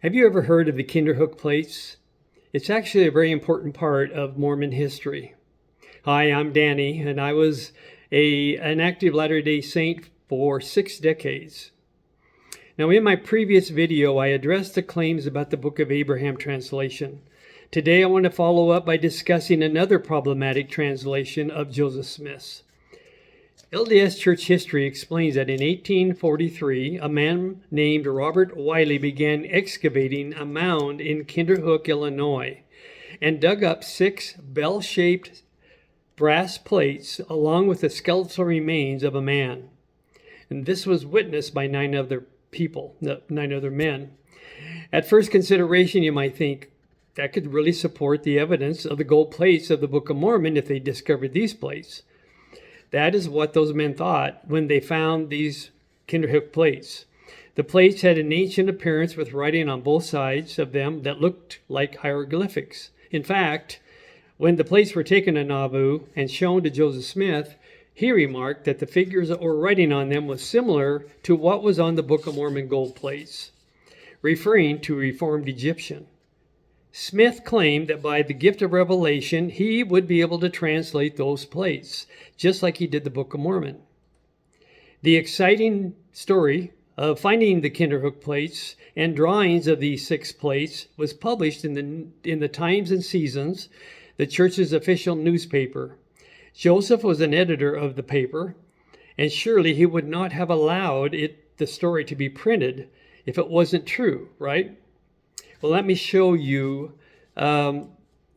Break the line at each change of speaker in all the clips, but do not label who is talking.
Have you ever heard of the Kinderhook plates? It's actually a very important part of Mormon history. Hi, I'm Danny, and I was an active Latter-day Saint for 6 decades. Now, in my previous video, I addressed the claims about the Book of Abraham translation. Today, I want to follow up by discussing another problematic translation of Joseph Smith's. LDS Church history explains that in 1843, a man named Robert Wiley began excavating a mound in Kinderhook, Illinois, and dug up 6 bell-shaped brass plates along with the skeletal remains of a man. And this was witnessed by 9 other men. At first consideration, you might think that could really support the evidence of the gold plates of the Book of Mormon if they discovered these plates. That is what those men thought when they found these Kinderhook plates. The plates had an ancient appearance with writing on both sides of them that looked like hieroglyphics. In fact, when the plates were taken to Nauvoo and shown to Joseph Smith, he remarked that the figures or writing on them was similar to what was on the Book of Mormon gold plates, referring to Reformed Egyptian. Smith claimed that by the gift of revelation, he would be able to translate those plates, just like he did the Book of Mormon. The exciting story of finding the Kinderhook plates and drawings of these 6 plates was published in the Times and Seasons, the church's official newspaper. Joseph was an editor of the paper, and surely he would not have allowed the story to be printed if it wasn't true, right? Well, let me show you from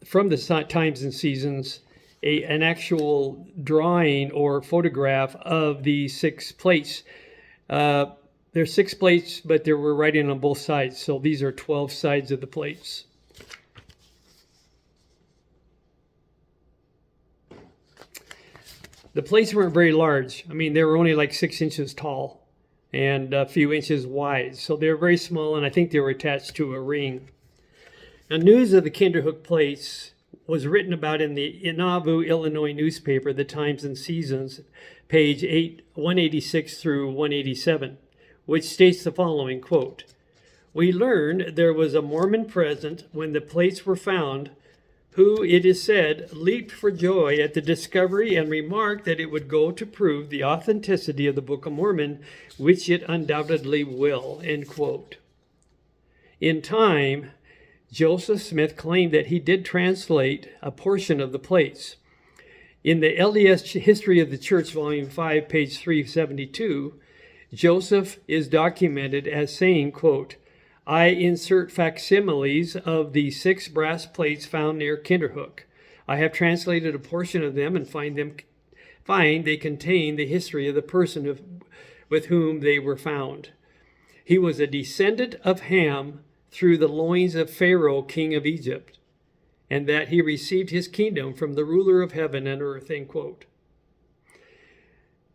the Times and Seasons an actual drawing or photograph of the 6 plates. There's 6 plates, but there were writing on both sides, so these are 12 sides of the plates. The plates weren't very large. I mean, they were only like 6 inches tall and a few inches wide. So they were very small, and I think they were attached to a ring. Now, news of the Kinderhook plates was written about in the Nauvoo, Illinois newspaper, the Times and Seasons, page 186 through 187, which states the following, quote, "We learned there was a Mormon present when the plates were found, who, it is said, leaped for joy at the discovery and remarked that it would go to prove the authenticity of the Book of Mormon, which it undoubtedly will," end quote. In time, Joseph Smith claimed that he did translate a portion of the plates. In the LDS History of the Church, Volume 5, page 372, Joseph is documented as saying, quote, "I insert facsimiles of the 6 brass plates found near Kinderhook. I have translated a portion of them and find they contain the history of the person with whom they were found. He was a descendant of Ham through the loins of Pharaoh, king of Egypt, and that he received his kingdom from the ruler of heaven and earth," end quote.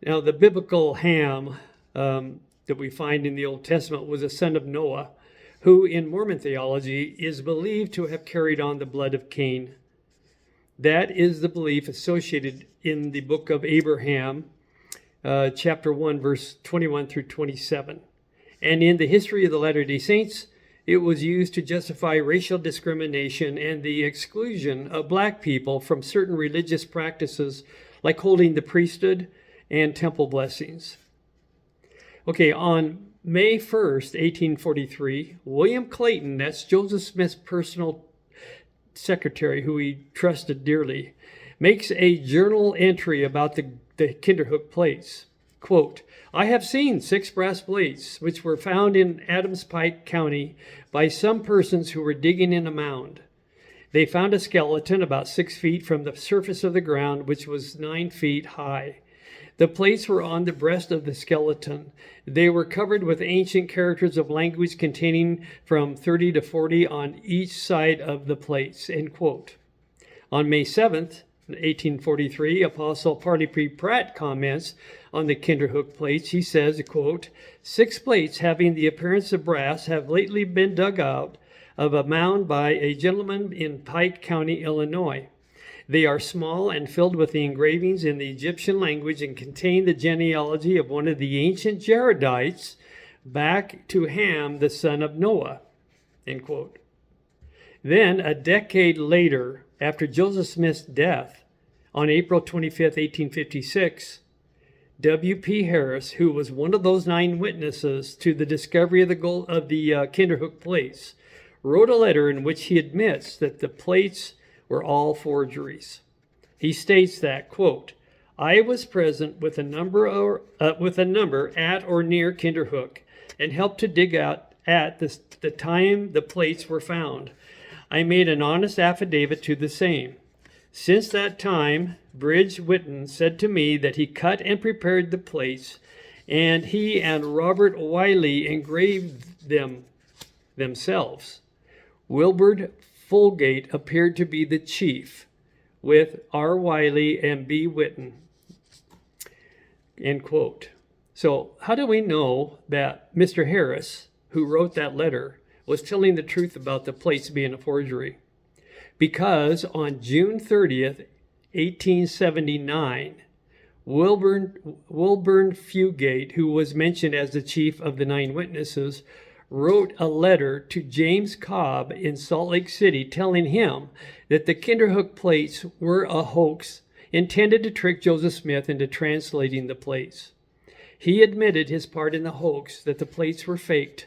Now, the biblical Ham that we find in the Old Testament was a son of Noah, who in Mormon theology is believed to have carried on the blood of Cain. That is the belief associated in the book of Abraham, chapter 1, verse 21 through 27. And in the history of the Latter-day Saints, it was used to justify racial discrimination and the exclusion of black people from certain religious practices like holding the priesthood and temple blessings. Okay, on May 1st, 1843, William Clayton, that's Joseph Smith's personal secretary who he trusted dearly, makes a journal entry about the Kinderhook plates. Quote, "I have seen 6 brass plates which were found in Adams Pike County by some persons who were digging in a mound. They found a skeleton about 6 feet from the surface of the ground, which was 9 feet high. The plates were on the breast of the skeleton. They were covered with ancient characters of language containing from 30 to 40 on each side of the plates," end quote. On May 7th, 1843, Apostle Parley P. Pratt comments on the Kinderhook plates. He says, quote, "6 plates having the appearance of brass have lately been dug out of a mound by a gentleman in Pike County, Illinois. They are small and filled with the engravings in the Egyptian language and contain the genealogy of one of the ancient Jaredites back to Ham, the son of Noah." end quote. Then, a decade later, after Joseph Smith's death, on April 25th, 1856, W.P. Harris, who was one of those 9 witnesses to the discovery of the Kinderhook plates, wrote a letter in which he admits that the plates were all forgeries. He states that, quote, "I was present with a number at or near Kinderhook and helped to dig out at the time the plates were found. I made an honest affidavit to the same. Since that time, Bridge Whitten said to me that he cut and prepared the plates, and he and Robert Wiley engraved them themselves. Wilbur Fulgate appeared to be the chief, with R. Wiley and B. Whitten," end quote. So how do we know that Mr. Harris, who wrote that letter, was telling the truth about the plates being a forgery? Because on June 30th, 1879, Wilburn Fugate, who was mentioned as the chief of the 9 witnesses, wrote a letter to James Cobb in Salt Lake City telling him that the Kinderhook plates were a hoax intended to trick Joseph Smith into translating the plates. He admitted his part in the hoax, that the plates were faked,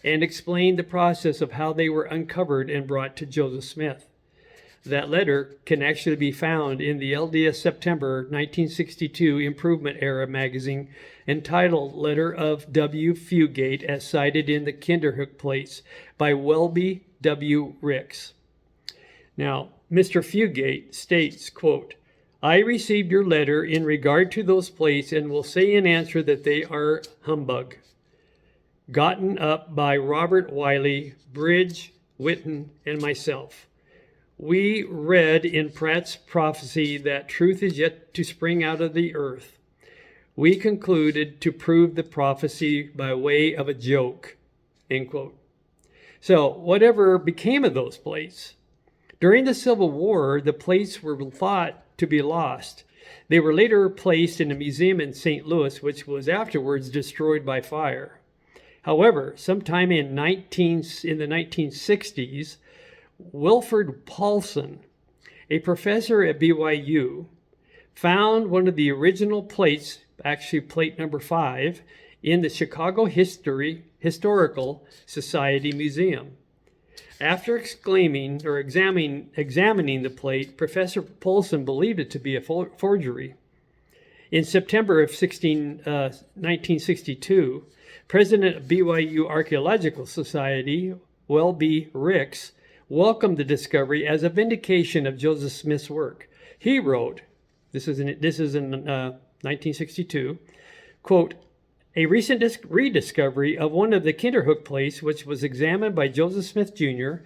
and explained the process of how they were uncovered and brought to Joseph Smith. That letter can actually be found in the LDS September 1962 Improvement Era magazine, entitled Letter of W. Fugate, as cited in the Kinderhook plates by Welby W. Ricks. Now, Mr. Fugate states, quote, "I received your letter in regard to those plates and will say in answer that they are humbug, gotten up by Robert Wiley, Bridge, Whitten, and myself. We read in Pratt's prophecy that truth is yet to spring out of the earth. We concluded to prove the prophecy by way of a joke," end quote. So whatever became of those plates? During the Civil War, the plates were thought to be lost. They were later placed in a museum in St. Louis, which was afterwards destroyed by fire. However, sometime in the 1960s, Wilford Paulson, a professor at BYU, found one of the original plates, actually plate number 5, in the Chicago Historical Society Museum. After examining the plate, Professor Paulson believed it to be a forgery. In September of 1962, President of BYU Archaeological Society, Welby Ricks, welcomed the discovery as a vindication of Joseph Smith's work. He wrote, this is in 1962, quote, "A recent rediscovery of one of the Kinderhook plates, which was examined by Joseph Smith Jr.,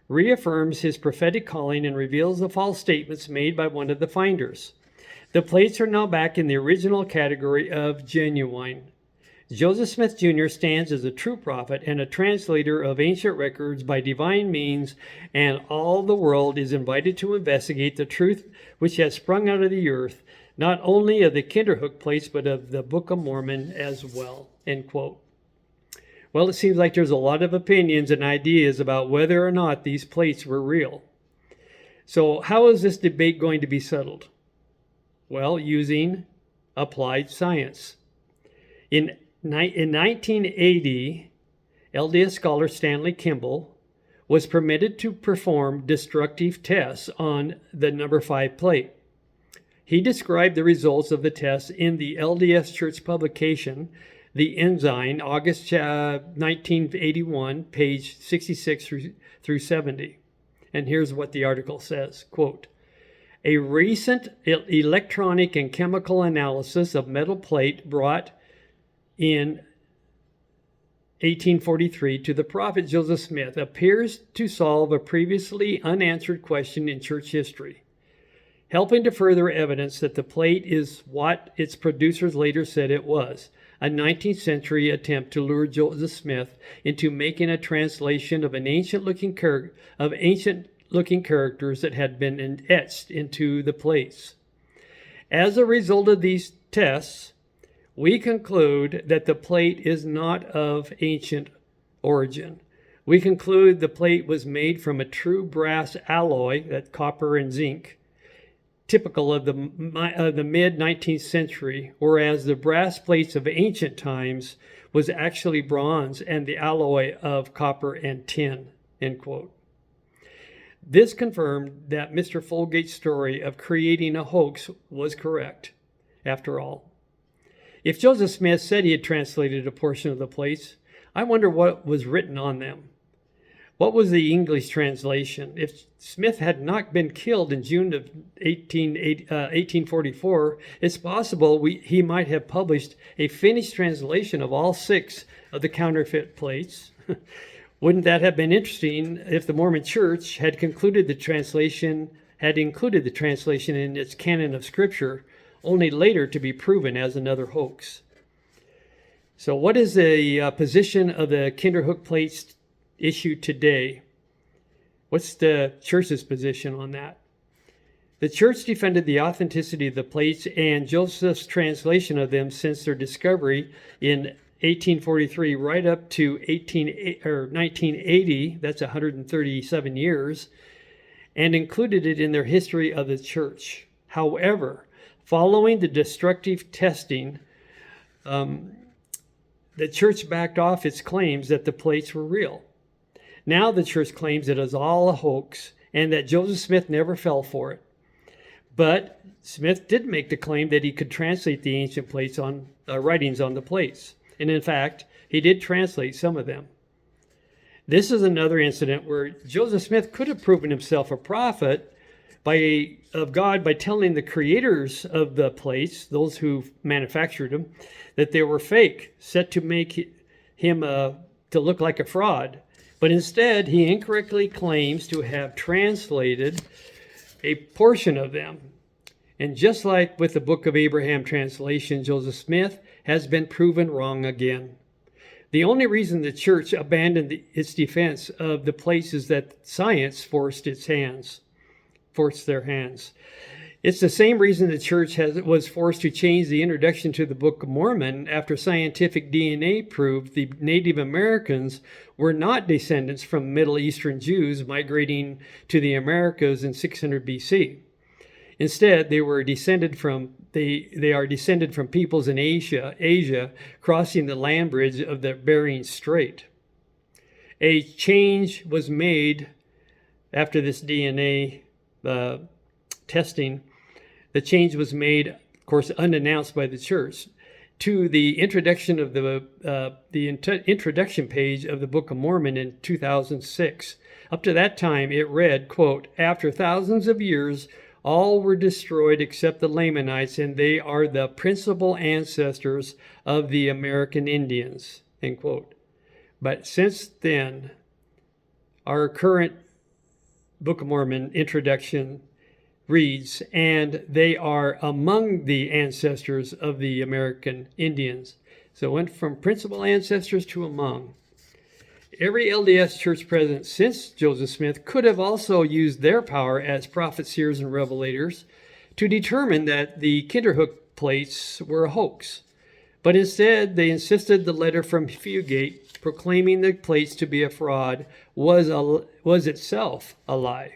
reaffirms his prophetic calling and reveals the false statements made by one of the finders. The plates are now back in the original category of genuine. Joseph Smith Jr. stands as a true prophet and a translator of ancient records by divine means, and all the world is invited to investigate the truth which has sprung out of the earth, not only of the Kinderhook plates, but of the Book of Mormon as well," end quote. Well, it seems like there's a lot of opinions and ideas about whether or not these plates were real. So how is this debate going to be settled? Well, using applied science. In 1980, LDS scholar Stanley Kimball was permitted to perform destructive tests on the number 5 plate. He described the results of the tests in the LDS Church publication, The Ensign, August 1981, page 66 through 70. And here's what the article says, quote, "A recent electronic and chemical analysis of metal plate brought in 1843 to the prophet Joseph Smith appears to solve a previously unanswered question in church history, helping to further evidence that the plate is what its producers later said it was, a 19th century attempt to lure Joseph Smith into making a translation of ancient-looking characters that had been etched into the plates. As a result of these tests, we conclude that the plate is not of ancient origin, We conclude the plate was made from a true brass alloy, that copper and zinc, typical of the mid-19th century, whereas the brass plates of ancient times was actually bronze and the alloy of copper and tin, end quote. This confirmed that Mr. Folgate's story of creating a hoax was correct, after all. If Joseph Smith said he had translated a portion of the plates, I wonder what was written on them. What was the English translation? If Smith had not been killed in June of 1844, it's possible he might have published a finished translation of all 6 of the counterfeit plates. Wouldn't that have been interesting if the Mormon Church had included the translation in its canon of Scripture, only later to be proven as another hoax? So what is the position of the Kinderhook plates issue today? What's the church's position on that? The church defended the authenticity of the plates and Joseph's translation of them since their discovery in 1843 right up to 1980, that's 137 years, and included it in their history of the church. However, following the destructive testing, the church backed off its claims that the plates were real. Now the church claims it is all a hoax and that Joseph Smith never fell for it. But Smith did make the claim that he could translate the ancient plates writings on the plates. And in fact, he did translate some of them. This is another incident where Joseph Smith could have proven himself a prophet of God by telling the creators of the plates, those who manufactured them, that they were fake, set to make him to look like a fraud. But instead, he incorrectly claims to have translated a portion of them. And just like with the Book of Abraham translation, Joseph Smith has been proven wrong again. The only reason the church abandoned its defense of the plates is that science forced their hands. It's the same reason the church was forced to change the introduction to the Book of Mormon after scientific DNA proved the Native Americans were not descendants from Middle Eastern Jews migrating to the Americas in 600 BC. Instead, they are descended from peoples in Asia crossing the land bridge of the Bering Strait. A change was made after this DNA testing. The change was made, of course, unannounced by the church, to the introduction of the introduction page of the Book of Mormon in 2006. Up to that time, it read, quote, "After thousands of years, all were destroyed except the Lamanites, and they are the principal ancestors of the American Indians," end quote. But since then, our current Book of Mormon introduction reads, "and they are among the ancestors of the American Indians." So it went from principal ancestors to among. Every LDS church president since Joseph Smith could have also used their power as prophets, seers, and revelators to determine that the Kinderhook plates were a hoax. But instead, they insisted the letter from Fugate proclaiming the plates to be a fraud was itself a lie.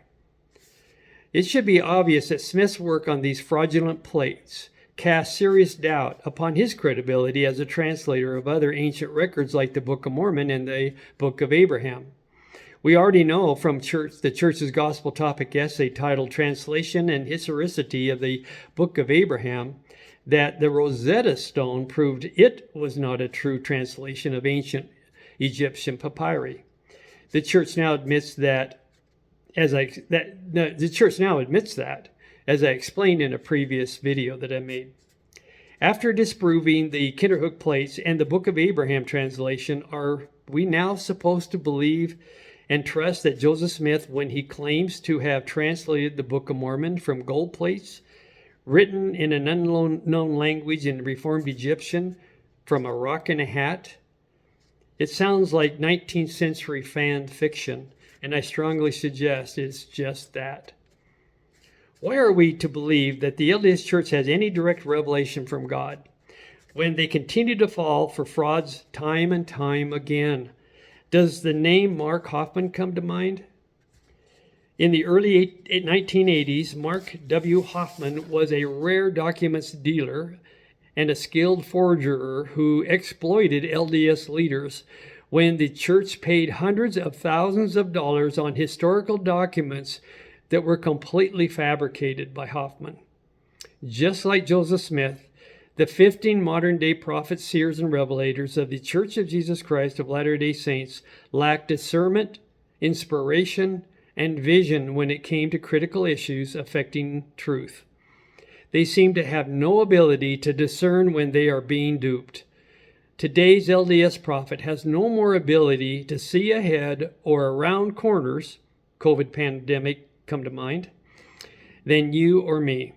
It should be obvious that Smith's work on these fraudulent plates cast serious doubt upon his credibility as a translator of other ancient records like the Book of Mormon and the Book of Abraham. We already know from the church's gospel topic essay titled "Translation and Historicity of the Book of Abraham" that the Rosetta Stone proved it was not a true translation of ancient Egyptian papyri. The church now admits that, as I explained in a previous video that I made. After disproving the Kinderhook plates and the Book of Abraham translation, are we now supposed to believe and trust that Joseph Smith, when he claims to have translated the Book of Mormon from gold plates, written in an unknown language in Reformed Egyptian, from a rock in a hat? It sounds like 19th century fan fiction, and I strongly suggest it's just that. Why are we to believe that the LDS Church has any direct revelation from God when they continue to fall for frauds time and time again? Does the name Mark Hoffman come to mind? In the early 1980s, Mark W. Hoffman was a rare documents dealer and a skilled forger who exploited LDS leaders when the church paid hundreds of thousands of dollars on historical documents that were completely fabricated by Hoffman. Just like Joseph Smith, the 15 modern-day prophets, seers, and revelators of the Church of Jesus Christ of Latter-day Saints lacked discernment, inspiration, and vision when it came to critical issues affecting truth. They seem to have no ability to discern when they are being duped. Today's LDS prophet has no more ability to see ahead or around corners, COVID pandemic come to mind, than you or me.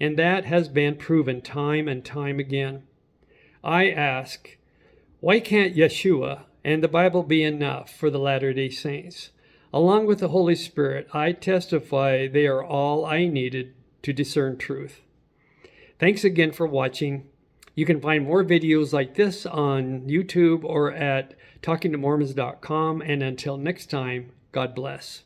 And that has been proven time and time again. I ask, why can't Yeshua and the Bible be enough for the Latter-day Saints? Along with the Holy Spirit, I testify they are all I needed to discern truth. Thanks again for watching. You can find more videos like this on YouTube or at talkingtomormons.com. And until next time, God bless.